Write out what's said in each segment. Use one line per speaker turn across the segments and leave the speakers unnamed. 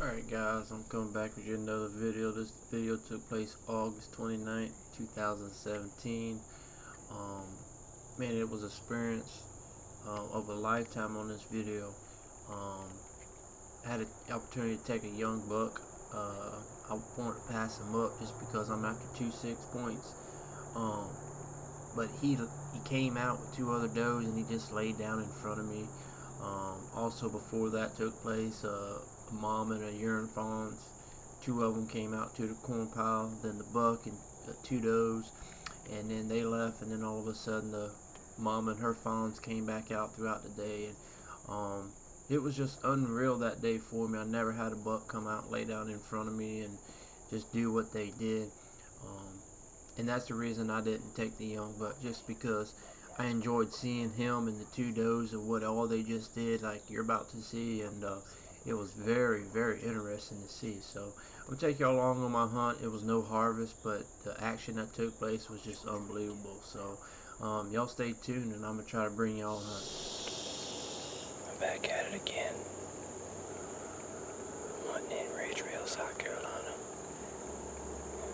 Alright guys, I'm coming back with you another video. This video took place August 29th, 2017. Man, it was an experience of a lifetime on this video. I had an opportunity to take a young buck. I wanted to pass him up just because I'm after 2 6 points. But he came out with two other does and he just laid down in front of me. Also before that took place, a mom and a urine fawns. Two of them came out to the corn pile, then the buck and two does, and then they left, and then all of a sudden the mom and her fawns came back out throughout the day. And it was just unreal that day for me. I never had a buck come out, lay down in front of me, and just do what they did. And that's the reason I didn't take the young buck, just because I enjoyed seeing him and the two does of what all they just did, like you're about to see, and it was very, very interesting to see. So I'm gonna take y'all along on my hunt. It was no harvest, but the action that took place was just unbelievable. So y'all stay tuned, and I'm gonna try to bring y'all a hunt.
I'm back at it again. I'm hunting in Ridgeville, South Carolina.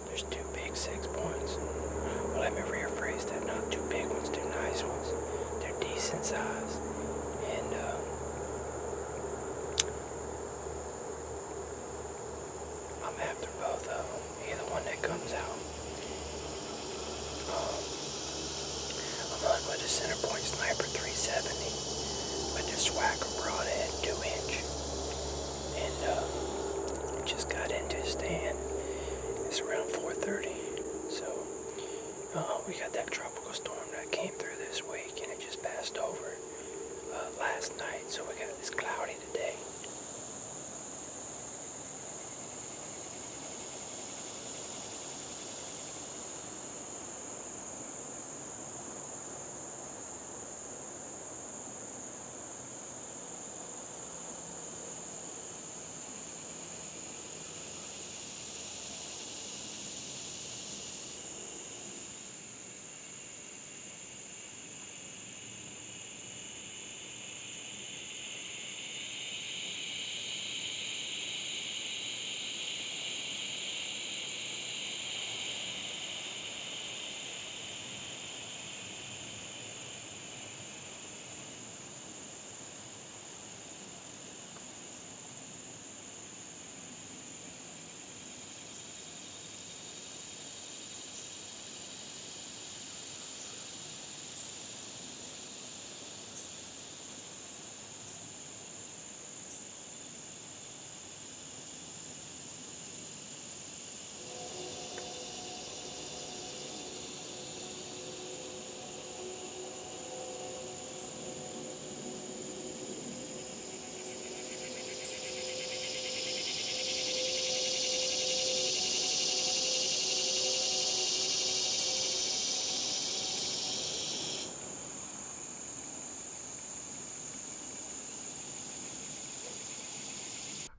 There's two big 6 points. Well, let me rephrase that. Not two big ones, two nice ones. They're decent size. And I'm after both of them. Either one that comes out. I'm hunting with a center point sniper 370 with this Swagger broadhead 2-inch. And just got into his stand. It's around 4:30. So we got that tropical storm that came through this week, and it just passed over last night. So we got this cloudy today.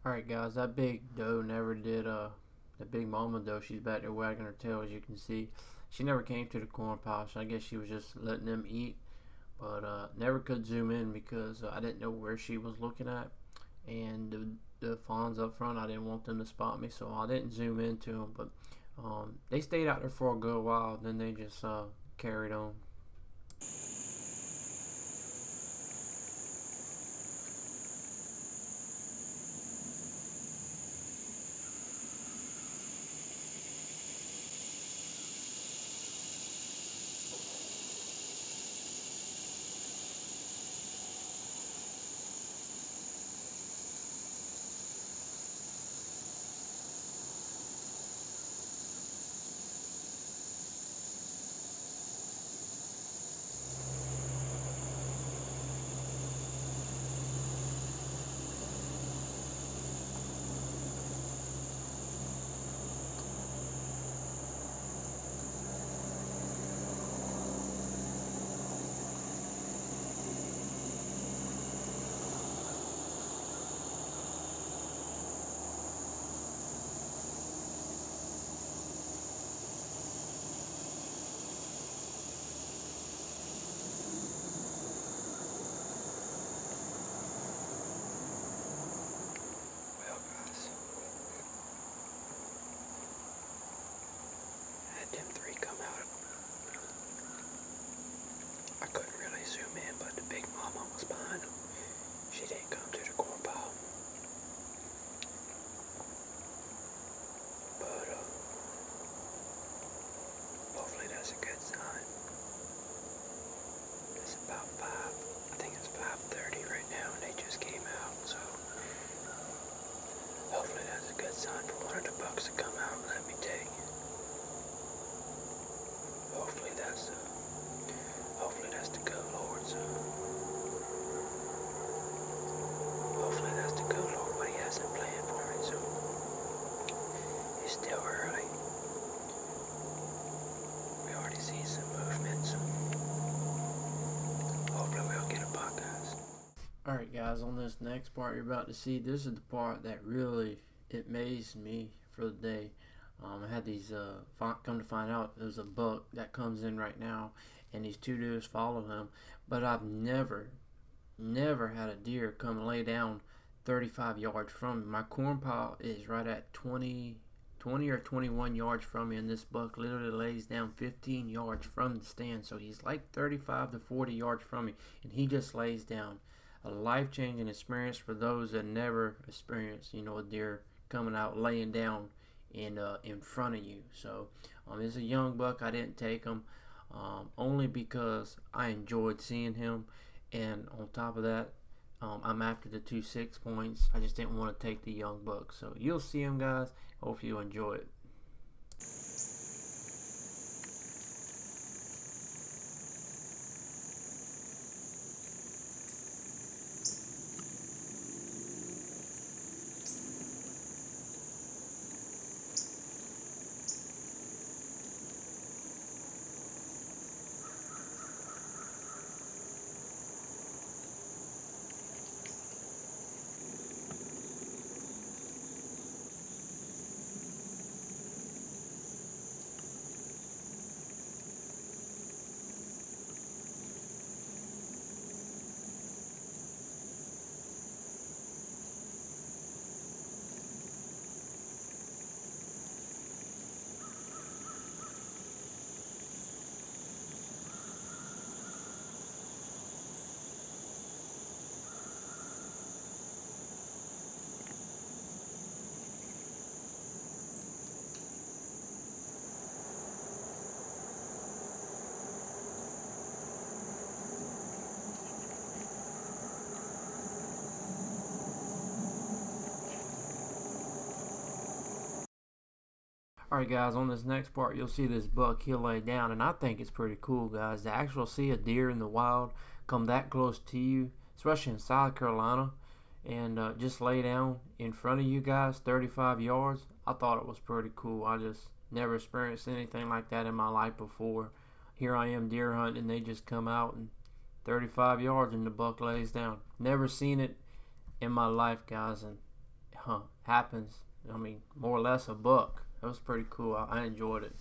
Alright guys, that big doe never did, the big mama doe, she's back there wagging her tail, as you can see. She never came to the corn pile, so I guess she was just letting them eat. But never could zoom in because I didn't know where she was looking at. And the fawns up front, I didn't want them to spot me, so I didn't zoom into them. But they stayed out there for a good while, then they just carried on.
them three come out. I couldn't really zoom in, but the big mama was behind them. She didn't come to the corn pile. But hopefully that's a good sign. It's about 5, I think it's 5:30 right now, and they just came out, so hopefully that's a good sign for one of the bucks to come out and let me take. Hopefully that's the good Lord. So hopefully that's the good Lord, what He has in plan for me. So it's still early. We already see some movement, so hopefully we'll get a buck, guys.
Alright guys, on this next part you're about to see, this is the part that really amazed me for the day. I had these, come to find out there's a buck that comes in right now, and these two dudes follow him, but I've never had a deer come and lay down 35 yards from me. My corn pile is right at 20 or 21 yards from me, and this buck literally lays down 15 yards from the stand, so he's like 35 to 40 yards from me, and he just lays down. A life-changing experience for those that never experienced, a deer coming out laying down in front of you. So it's a young buck. I didn't take him only because I enjoyed seeing him, and on top of that, I'm after the 2 6 points. I just didn't want to take the young buck. So you'll see him, guys. Hope you enjoy it. Alright guys, on this next part you'll see this buck, he'll lay down, and I think it's pretty cool, guys, to actually see a deer in the wild come that close to you, especially in South Carolina, and just lay down in front of you guys 35 yards. I thought it was pretty cool. I just never experienced anything like that in my life before. Here I am deer hunting, and they just come out and 35 yards and the buck lays down. Never seen it in my life, guys, and happens. I mean, more or less a buck. That was pretty cool. I enjoyed it.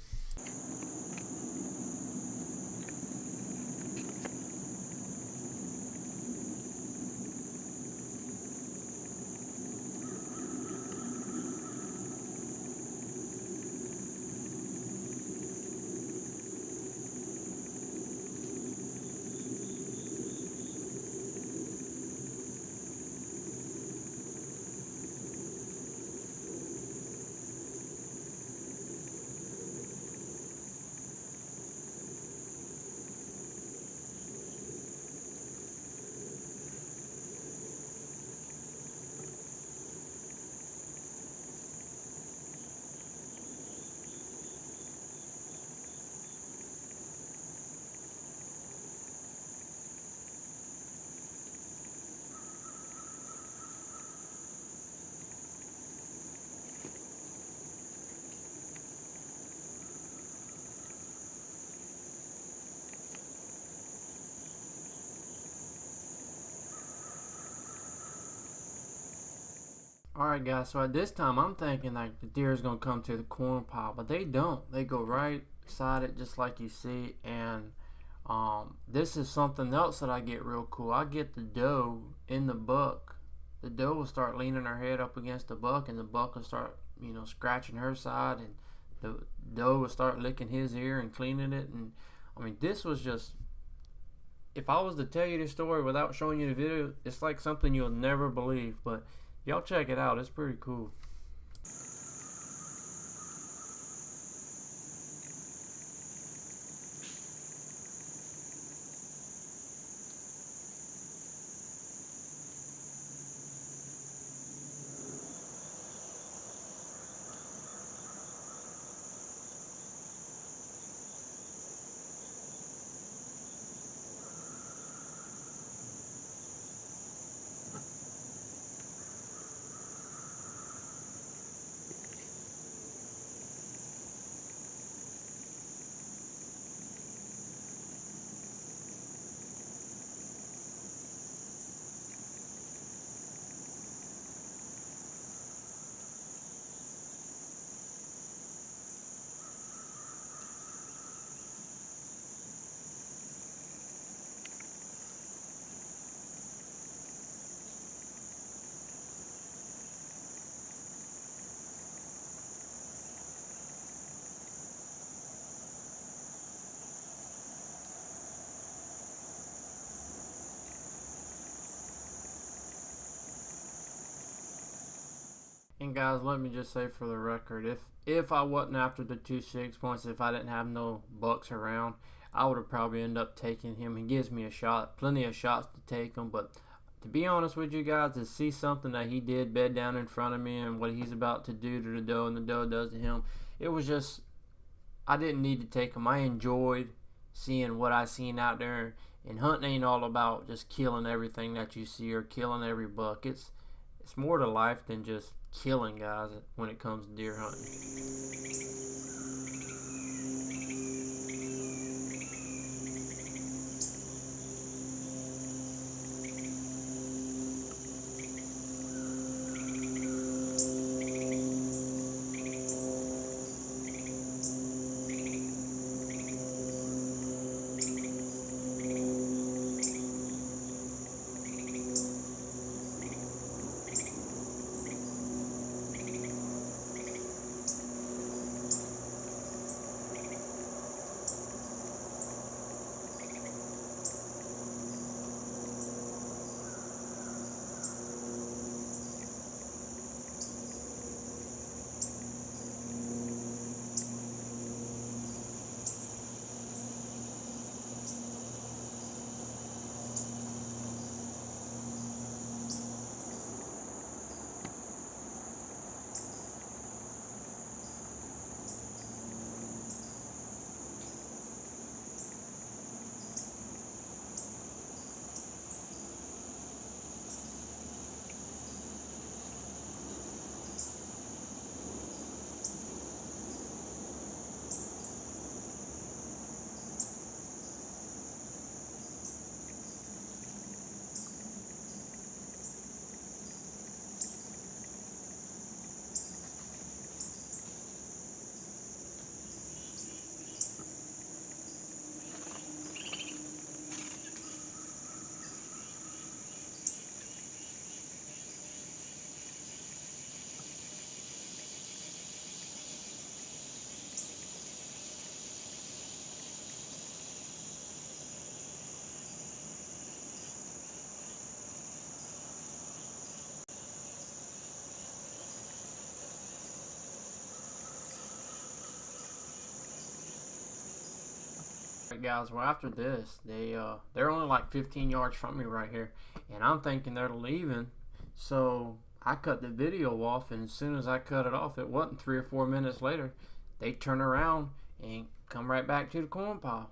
Alright guys, so at this time I'm thinking like the deer is going to come to the corn pile, but they don't. They go right beside it just like you see, and this is something else that I get real cool. I get the doe in the buck. The doe will start leaning her head up against the buck, and the buck will start, scratching her side, and the doe would start licking his ear and cleaning it. And I mean, this was just, if I was to tell you this story without showing you the video, it's like something you'll never believe. But y'all check it out, it's pretty cool. And guys, let me just say for the record, if I wasn't after the 2 6 points, if I didn't have no bucks around, I would have probably ended up taking him. He gives me a shot, plenty of shots to take him. But to be honest with you guys, to see something that he did bed down in front of me and what he's about to do to the doe and the doe does to him, it was just, I didn't need to take him. I enjoyed seeing what I seen out there. And hunting ain't all about just killing everything that you see or killing every buck. It's more to life than just killing, guys, when it comes to deer hunting. Right, guys, well, after this, they're only like 15 yards from me right here, and I'm thinking they're leaving, so I cut the video off. And as soon as I cut it off, it wasn't 3 or 4 minutes later, they turn around and come right back to the corn pile.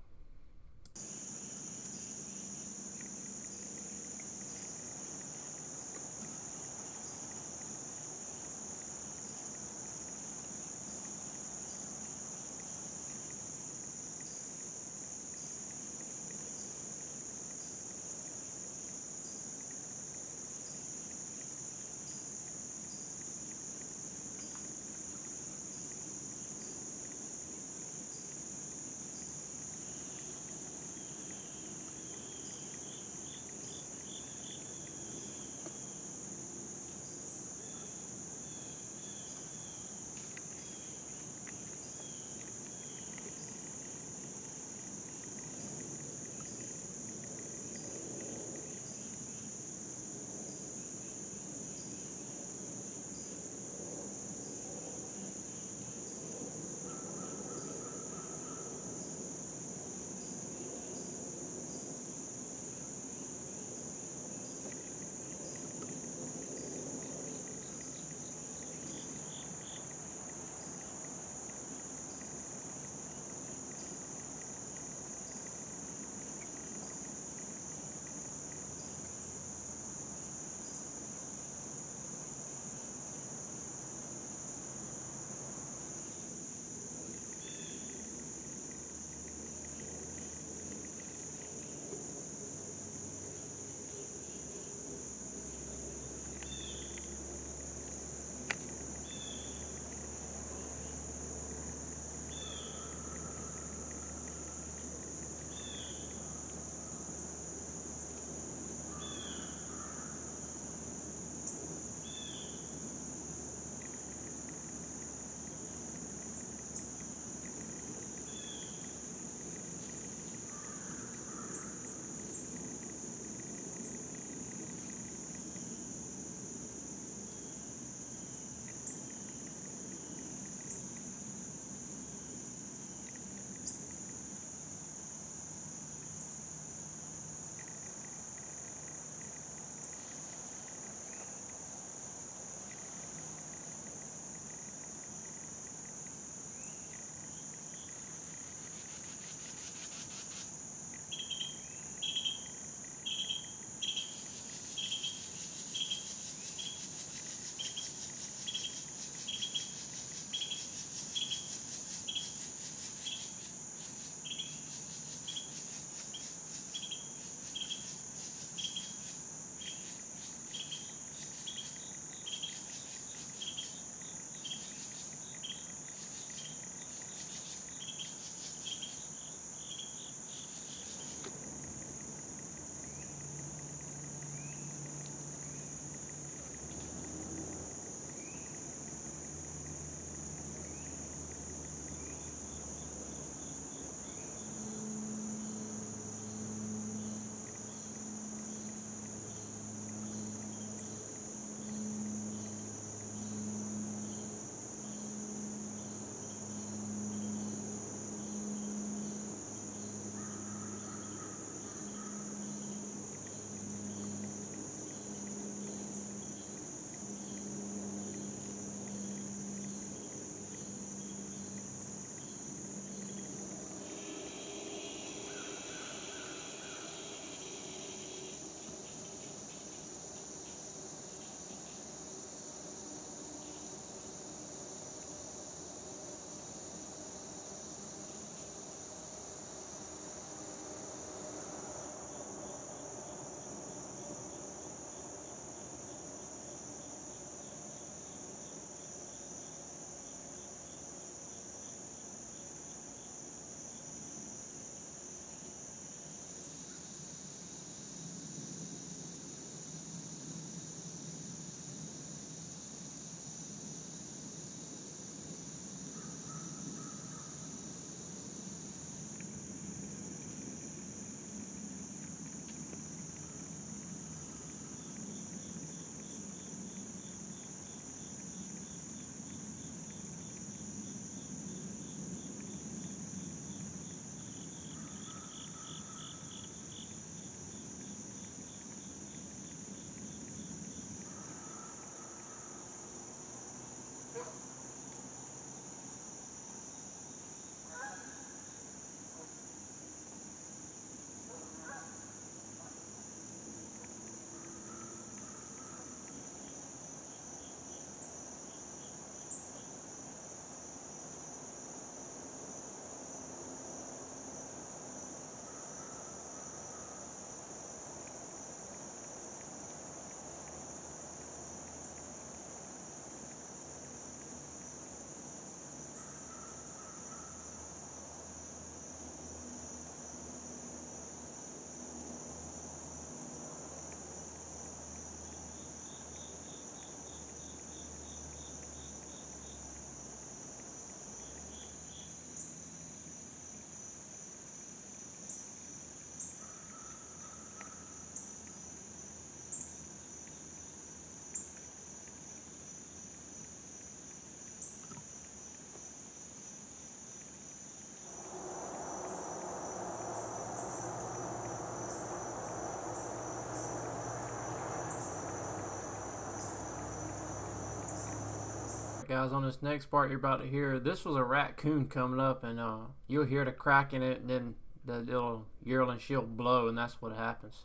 Alright guys, on this next part you're about to hear, this was a raccoon coming up, and you'll hear the crack in it, and then the little yearling, she'll blow, and that's what happens.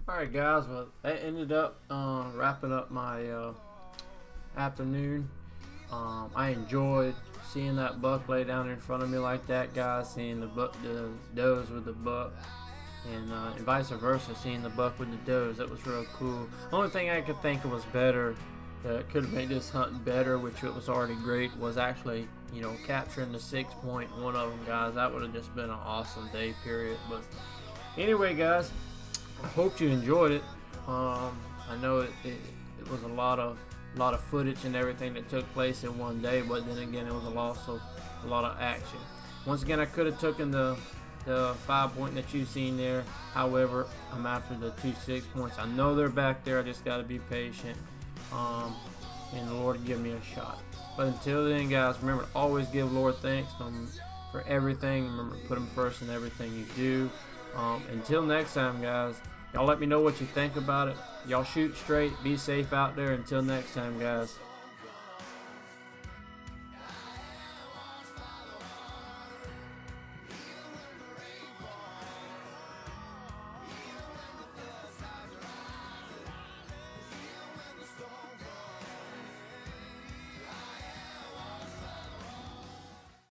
Alright guys, well that ended up wrapping up my afternoon. I enjoyed seeing that buck lay down in front of me like that, guys, seeing the does with the buck, and vice versa, seeing the buck with the does. That was real cool. Only thing I could think of was better, that could have made this hunt better, which it was already great, was actually, you know, capturing the 6 point one of them, guys. That would have just been an awesome day, period. But anyway guys, I hope you enjoyed it. I know it was a lot of footage and everything that took place in one day, but then again it was also a lot of action. Once again, I could have taken the 5 point that you've seen there. However, I'm after the 2 6 points. I know they're back there. I just got to be patient, and the Lord give me a shot. But until then, guys, remember to always give Lord thanks for everything. Remember to put Him first in everything you do. Until next time, guys, y'all let me know what you think about it. Y'all shoot straight, be safe out there. Until next time, guys.